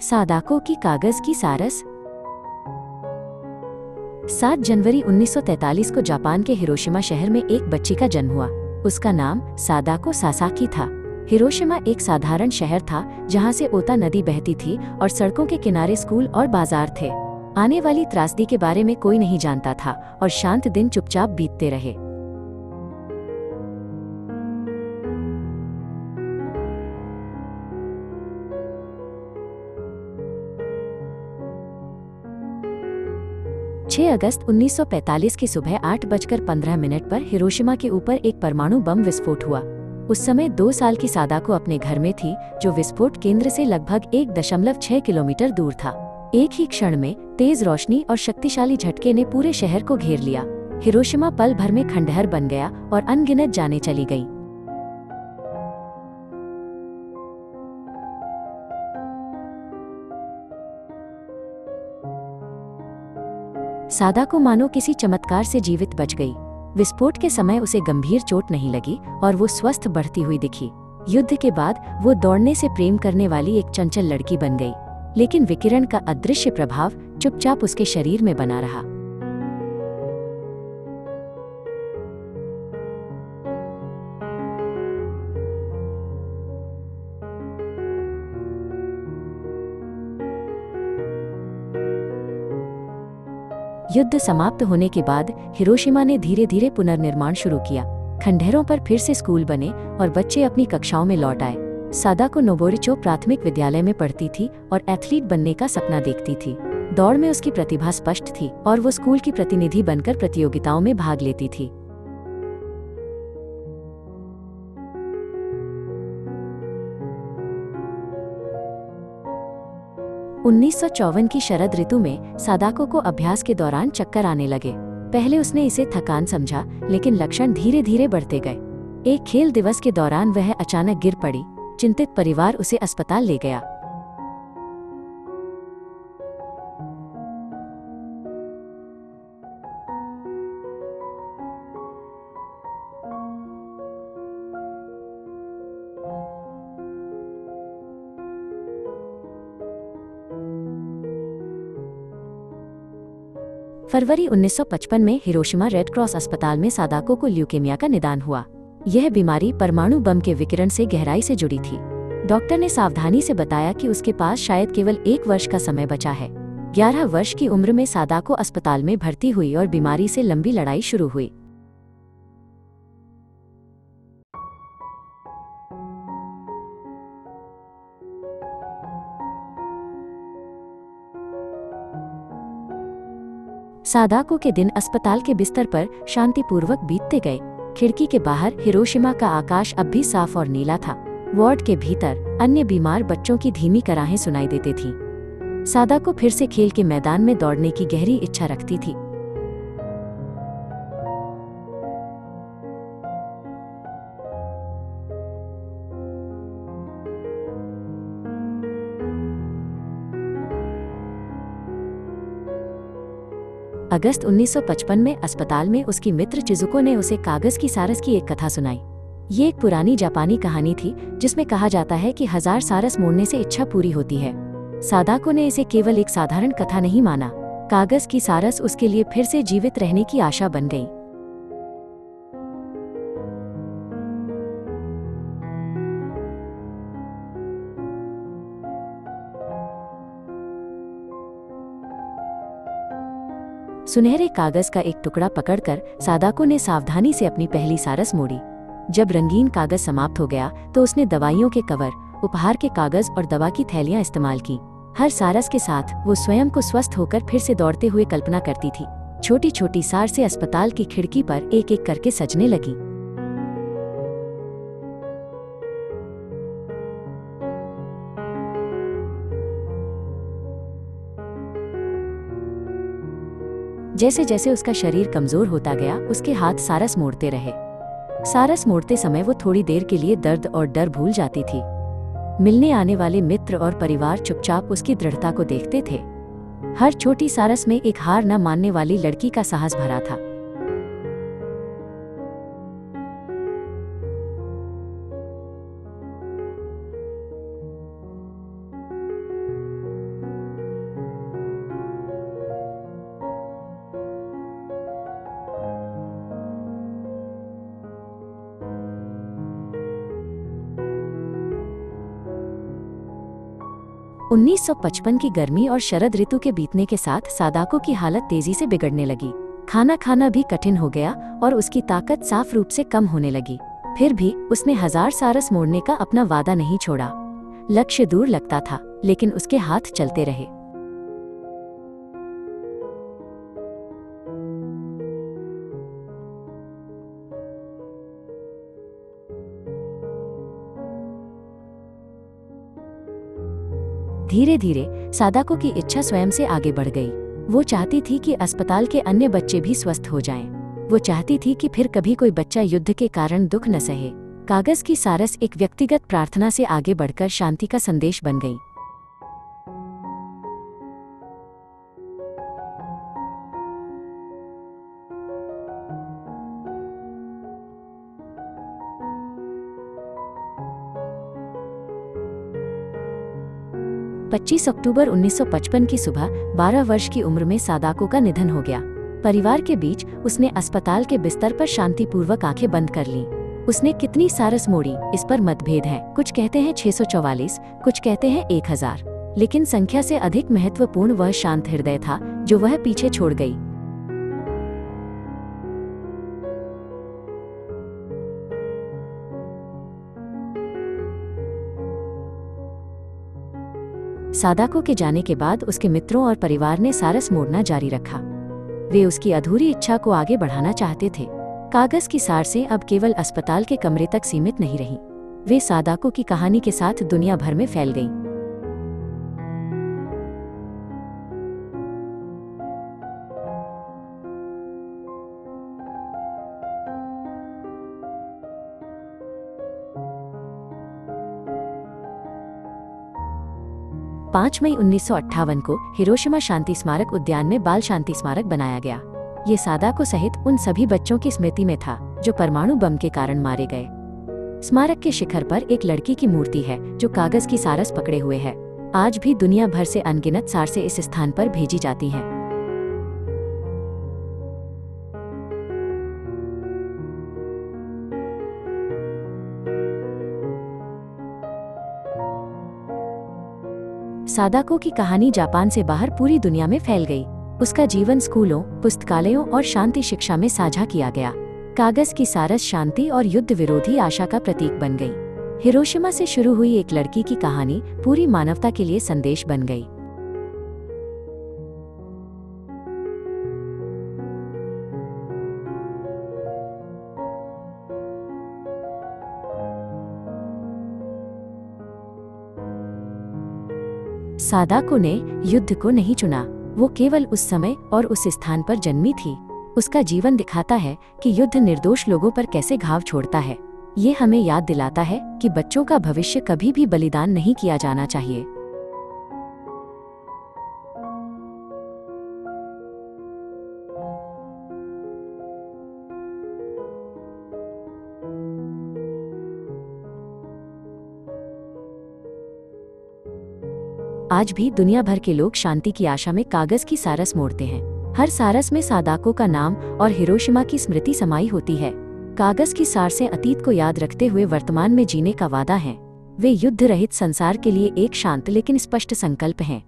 सादाको की कागज की सारस। 7 जनवरी 1943 को जापान के हिरोशिमा शहर में एक बच्ची का जन्म हुआ। उसका नाम सादाको सासाकी था। हिरोशिमा एक साधारण शहर था जहां से ओता नदी बहती थी और सड़कों के किनारे स्कूल और बाजार थे। आने वाली त्रासदी के बारे में कोई नहीं जानता था और शांत दिन चुपचाप बीतते रहे। अगस्त 1945 की सुबह 8:15 पर हिरोशिमा के ऊपर एक परमाणु बम विस्फोट हुआ। उस समय 2 साल की सादाको अपने घर में थी, जो विस्फोट केंद्र से लगभग 1.6 किलोमीटर दूर था। एक ही क्षण में तेज रोशनी और शक्तिशाली झटके ने पूरे शहर को घेर लिया। हिरोशिमा पल भर में खंडहर बन गया और अनगिनत जानें चली गईं। सादाको मानो किसी चमत्कार से जीवित बच गई। विस्फोट के समय उसे गंभीर चोट नहीं लगी और वो स्वस्थ बढ़ती हुई दिखी। युद्ध के बाद वो दौड़ने से प्रेम करने वाली एक चंचल लड़की बन गई, लेकिन विकिरण का अदृश्य प्रभाव चुपचाप उसके शरीर में बना रहा। युद्ध समाप्त होने के बाद हिरोशिमा ने धीरे धीरे पुनर्निर्माण शुरू किया। खंडहरों पर फिर से स्कूल बने और बच्चे अपनी कक्षाओं में लौट आए। सादाको नोबोरिचो प्राथमिक विद्यालय में पढ़ती थी और एथलीट बनने का सपना देखती थी। दौड़ में उसकी प्रतिभा स्पष्ट थी और वो स्कूल की प्रतिनिधि बनकर प्रतियोगिताओं में भाग लेती थी। 1954 की शरद ऋतु में सादाको को अभ्यास के दौरान चक्कर आने लगे। पहले उसने इसे थकान समझा, लेकिन लक्षण धीरे धीरे बढ़ते गए। एक खेल दिवस के दौरान वह अचानक गिर पड़ी। चिंतित परिवार उसे अस्पताल ले गया। फरवरी 1955 में हिरोशिमा रेड क्रॉस अस्पताल में सादाको को ल्यूकेमिया का निदान हुआ। यह बीमारी परमाणु बम के विकिरण से गहराई से जुड़ी थी। डॉक्टर ने सावधानी से बताया कि उसके पास शायद केवल 1 वर्ष का समय बचा है। 11 वर्ष की उम्र में सादाको अस्पताल में भर्ती हुई और बीमारी से लंबी लड़ाई शुरू हुई। सादाको के दिन अस्पताल के बिस्तर पर शांतिपूर्वक बीतते गए। खिड़की के बाहर हिरोशिमा का आकाश अब भी साफ और नीला था। वार्ड के भीतर अन्य बीमार बच्चों की धीमी कराहें सुनाई देती थीं। सादाको फिर से खेल के मैदान में दौड़ने की गहरी इच्छा रखती थी। अगस्त 1955 में अस्पताल में उसकी मित्र चिजुको ने उसे कागज की सारस की एक कथा सुनाई। ये एक पुरानी जापानी कहानी थी जिसमें कहा जाता है कि 1000 सारस मोड़ने से इच्छा पूरी होती है। सादाको ने इसे केवल एक साधारण कथा नहीं माना। कागज की सारस उसके लिए फिर से जीवित रहने की आशा बन गई। सुनहरे कागज का एक टुकड़ा पकड़कर सादाको ने सावधानी से अपनी पहली सारस मोड़ी। जब रंगीन कागज समाप्त हो गया तो उसने दवाइयों के कवर, उपहार के कागज और दवा की थैलियां इस्तेमाल की। हर सारस के साथ वो स्वयं को स्वस्थ होकर फिर से दौड़ते हुए कल्पना करती थी। छोटी छोटी सार से अस्पताल की खिड़की पर एक एक करके सजने लगी। जैसे जैसे उसका शरीर कमजोर होता गया, उसके हाथ सारस मोड़ते रहे। सारस मोड़ते समय वो थोड़ी देर के लिए दर्द और डर भूल जाती थी। मिलने आने वाले मित्र और परिवार चुपचाप उसकी दृढ़ता को देखते थे। हर छोटी सारस में एक हार न मानने वाली लड़की का साहस भरा था। 1955 की गर्मी और शरद ऋतु के बीतने के साथ सादाको की हालत तेजी से बिगड़ने लगी। खाना खाना भी कठिन हो गया और उसकी ताकत साफ रूप से कम होने लगी। फिर भी उसने 1000 सारस मोड़ने का अपना वादा नहीं छोड़ा। लक्ष्य दूर लगता था, लेकिन उसके हाथ चलते रहे। धीरे धीरे सादाको की इच्छा स्वयं से आगे बढ़ गई। वो चाहती थी कि अस्पताल के अन्य बच्चे भी स्वस्थ हो जाएं। वो चाहती थी कि फिर कभी कोई बच्चा युद्ध के कारण दुख न सहे। कागज की सारस एक व्यक्तिगत प्रार्थना से आगे बढ़कर शांति का संदेश बन गई। पच्चीस अक्टूबर 1955 की सुबह 12 वर्ष की उम्र में सादाको का निधन हो गया। परिवार के बीच उसने अस्पताल के बिस्तर पर शांतिपूर्वक आंखें बंद कर लीं। उसने कितनी सारस मोड़ी, इस पर मतभेद है। कुछ कहते हैं 644, कुछ कहते हैं 1000, लेकिन संख्या से अधिक महत्वपूर्ण वह शांत हृदय था जो वह पीछे छोड़ गई। सादाको के जाने के बाद उसके मित्रों और परिवार ने सारस मोड़ना जारी रखा। वे उसकी अधूरी इच्छा को आगे बढ़ाना चाहते थे। कागज की सारसें अब केवल अस्पताल के कमरे तक सीमित नहीं रहीं। वे सादाको की कहानी के साथ दुनिया भर में फैल गईं। पाँच मई 1958 को हिरोशिमा शांति स्मारक उद्यान में बाल शांति स्मारक बनाया गया। ये सादाको सहित उन सभी बच्चों की स्मृति में था जो परमाणु बम के कारण मारे गए। स्मारक के शिखर पर एक लड़की की मूर्ति है जो कागज की सारस पकड़े हुए है। आज भी दुनिया भर से अनगिनत सारसें इस स्थान पर भेजी जाती हैं। सादाको की कहानी जापान से बाहर पूरी दुनिया में फैल गई। उसका जीवन स्कूलों, पुस्तकालयों और शांति शिक्षा में साझा किया गया। कागज की सारस शांति और युद्ध विरोधी आशा का प्रतीक बन गई। हिरोशिमा से शुरू हुई एक लड़की की कहानी पूरी मानवता के लिए संदेश बन गई। सादाको ने युद्ध को नहीं चुना, वो केवल उस समय और उस स्थान पर जन्मी थी। उसका जीवन दिखाता है कि युद्ध निर्दोष लोगों पर कैसे घाव छोड़ता है। ये हमें याद दिलाता है कि बच्चों का भविष्य कभी भी बलिदान नहीं किया जाना चाहिए। आज भी दुनिया भर के लोग शांति की आशा में कागज की सारस मोड़ते हैं। हर सारस में सादाको का नाम और हिरोशिमा की स्मृति समाई होती है। कागज की सारसें अतीत को याद रखते हुए वर्तमान में जीने का वादा हैं। वे युद्ध रहित संसार के लिए एक शांत लेकिन स्पष्ट संकल्प हैं।